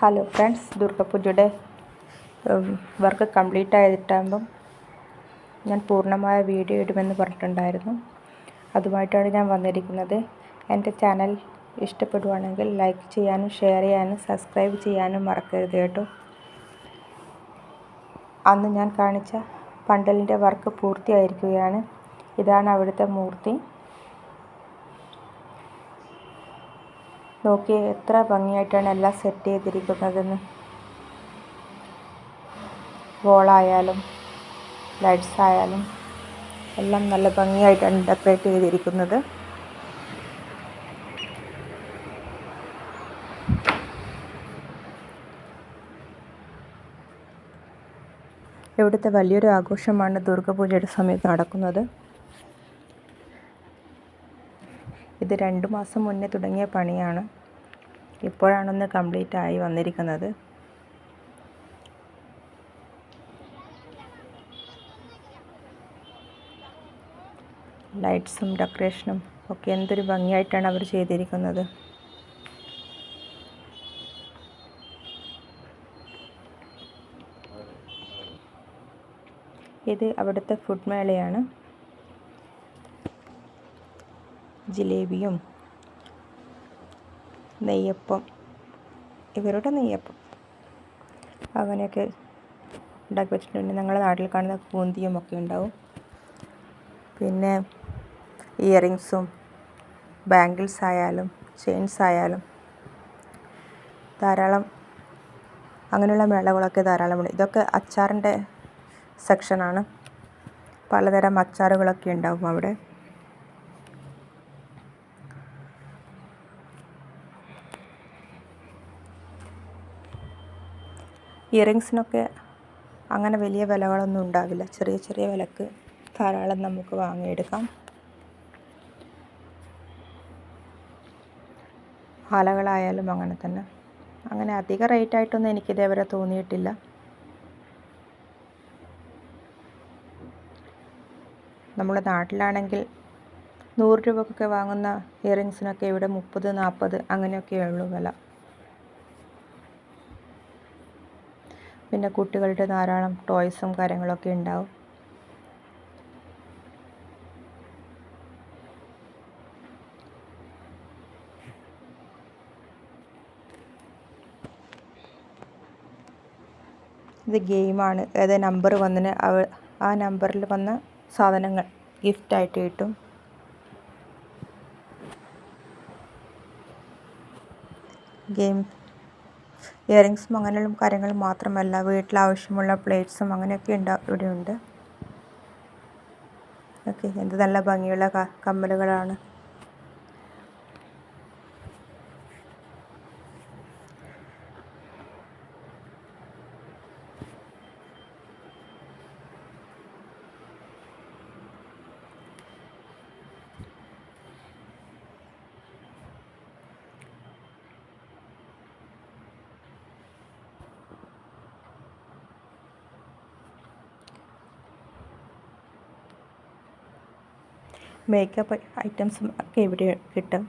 Hello friends, ദുർഗാപൂജയുടെ work complete ആയിട്ടാകുമ്പം ഞാൻ പൂർണ്ണമായ video ഇടുമെന്ന് പറഞ്ഞിട്ടുണ്ടായിരുന്നു. അതുമായിട്ടാണ് ഞാൻ വന്നിരിക്കുന്നത്. എൻ്റെ ചാനൽ ഇഷ്ടപ്പെടുവാണെങ്കിൽ ലൈക്ക് ചെയ്യാനും ഷെയർ ചെയ്യാനും സബ്സ്ക്രൈബ് ചെയ്യാനും മറക്കരുത് കേട്ടോ. അന്ന് ഞാൻ കാണിച്ച പന്തലിൻ്റെ വർക്ക് പൂർത്തിയായിരിക്കുകയാണ്. ഇതാണ് അവിടുത്തെ മൂർത്തി. നോക്കിയേ, എത്ര ഭംഗിയായിട്ടാണ് എല്ലാം സെറ്റ് ചെയ്തിരിക്കുന്നതെന്ന്. വോളായാലും ലൈറ്റ്സ് ആയാലും എല്ലാം നല്ല ഭംഗിയായിട്ടാണ് ഡെക്കറേറ്റ് ചെയ്തിരിക്കുന്നത്. ഇവിടുത്തെ വലിയൊരു ആഘോഷമാണ് ദുർഗാപൂജയുടെ സമയത്ത് നടക്കുന്നത്. ഇത് 2 മാസം മുന്നേ തുടങ്ങിയ പണിയാണ്. ഇപ്പോഴാണൊന്ന് കംപ്ലീറ്റ് ആയി വന്നിരിക്കുന്നത്. ലൈറ്റ്സും ഡെക്കറേഷനും ഒക്കെ എന്തൊരു ഭംഗിയായിട്ടാണ് അവർ ചെയ്തിരിക്കുന്നത്. ഇത് അവിടുത്തെ ഫുഡ് മേളയാണ്. ജിലേബിയും നെയ്യപ്പം, ഇവരുടെ നെയ്യപ്പം അങ്ങനെയൊക്കെ ഉണ്ടാക്കി വെച്ചിട്ടുണ്ട്. ഞങ്ങളുടെ നാട്ടിൽ കാണുന്ന കൂന്തിയും ഒക്കെ ഉണ്ടാവും. പിന്നെ ഇയറിങ്സും ബാംഗിൾസ് ആയാലും ചെയിൻസ് ആയാലും ധാരാളം അങ്ങനെയുള്ള മേളകളൊക്കെ ധാരാളമുണ്ട്. ഇതൊക്കെ അച്ചാറിൻ്റെ സെക്ഷനാണ്. പലതരം അച്ചാറുകളൊക്കെ ഉണ്ടാവും അവിടെ. ഇയറിങ്സിനൊക്കെ അങ്ങനെ വലിയ വിലകളൊന്നും ഉണ്ടാവില്ല. ചെറിയ ചെറിയ വിലക്ക് ധാരാളം നമുക്ക് വാങ്ങിയെടുക്കാം. മാലകളായാലും അങ്ങനെ തന്നെ. അങ്ങനെ അധിക റേറ്റായിട്ടൊന്നും എനിക്കിതേവരെ തോന്നിയിട്ടില്ല. നമ്മുടെ നാട്ടിലാണെങ്കിൽ 100 രൂപക്കൊക്കെ വാങ്ങുന്ന ഇയറിങ്സിനൊക്കെ ഇവിടെ 30-40 അങ്ങനെയൊക്കെയുള്ളൂ വില. പിന്നെ കുട്ടികളുടെ ധാരാളം ടോയ്സും കാര്യങ്ങളൊക്കെ ഉണ്ടാവും. ഇത് ഗെയിമാണ്. ഏത് നമ്പർ വന്നിന് ആ നമ്പറിൽ വന്ന സാധനങ്ങൾ ഗിഫ്റ്റായിട്ട് കിട്ടും. ഗെയിം ഇയറിങ്സും അങ്ങനെയുള്ള കാര്യങ്ങൾ മാത്രമല്ല, വീട്ടിലാവശ്യമുള്ള പ്ലേറ്റ്സും അങ്ങനെയൊക്കെ ഇവിടെ ഉണ്ട്. ഓക്കെ, എന്ത് നല്ല ഭംഗിയുള്ള കമ്മലുകളാണ്. മേക്കപ്പ് ഐറ്റംസും ഒക്കെ ഇവിടെ കിട്ടും.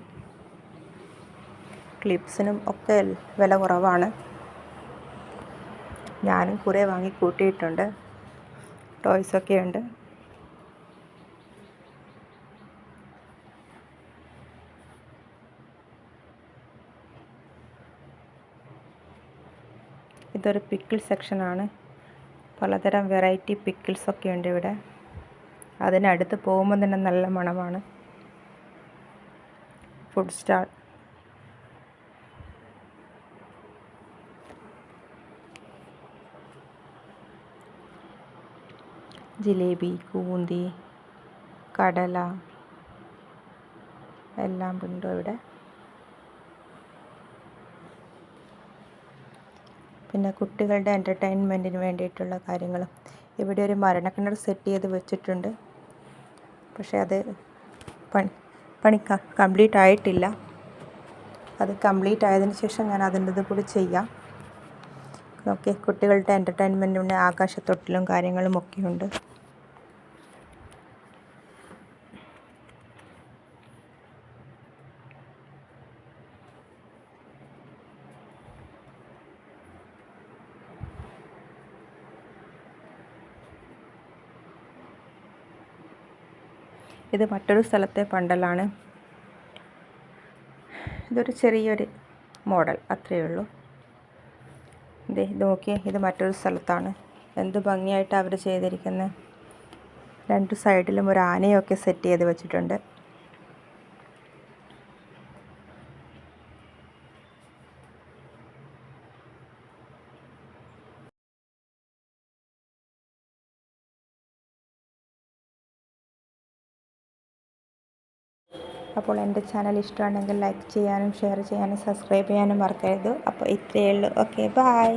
ക്ലിപ്സിനും ഒക്കെ വില കുറവാണ്. ഞാനും കുറേ വാങ്ങി കൂട്ടിയിട്ടുണ്ട്. ടോയ്സൊക്കെ ഉണ്ട്. ഇതൊരു പിക്കിൾ സെക്ഷനാണ്. പലതരം വെറൈറ്റി പിക്കിൾസൊക്കെ ഉണ്ട് ഇവിടെ. അതിനടുത്ത് പോകുമ്പോൾ തന്നെ നല്ല മണമാണ്. Food stall. ജിലേബി, കൂന്തി, കടല എല്ലാം ഉണ്ട് ഇവിടെ. പിന്നെ കുട്ടികളുടെ എൻ്റർടൈൻമെൻറ്റിന് വേണ്ടിയിട്ടുള്ള കാര്യങ്ങളും. ഇവിടെ ഒരു മരണക്കിണർ സെറ്റ് ചെയ്ത് വെച്ചിട്ടുണ്ട്. പക്ഷേ അത് പണി കംപ്ലീറ്റ് ആയിട്ടില്ല. അത് കംപ്ലീറ്റ് ആയതിനു ശേഷം ഞാൻ അതിൻ്റെ കൂടി ചെയ്യാം. ഓക്കെ, കുട്ടികളുടെ എൻ്റർടൈൻമെൻറ്റിന് ആകാശത്തൊട്ടിലും കാര്യങ്ങളും ഒക്കെ ഉണ്ട്. ഇത് മറ്റൊരു സ്ഥലത്തെ പന്തലാണ്. ഇതൊരു ചെറിയൊരു മോഡൽ, അത്രയേ ഉള്ളൂ. ഇത് നോക്കിയേ, ഇത് മറ്റൊരു സ്ഥലത്താണ്. എന്ത് ഭംഗിയായിട്ടാണ് അവർ ചെയ്തിരിക്കുന്നത്. രണ്ട് സൈഡിലും ഒരു ആനയൊക്കെ സെറ്റ് ചെയ്ത് വെച്ചിട്ടുണ്ട്. അപ്പോൾ എൻ്റെ ചാനൽ ഇഷ്ടമാണെങ്കിൽ ലൈക്ക് ചെയ്യാനും ഷെയർ ചെയ്യാനും സബ്സ്ക്രൈബ് ചെയ്യാനും മറക്കരുത്. അപ്പോൾ ഇത്രയേ ഉള്ളൂ. Okay, by.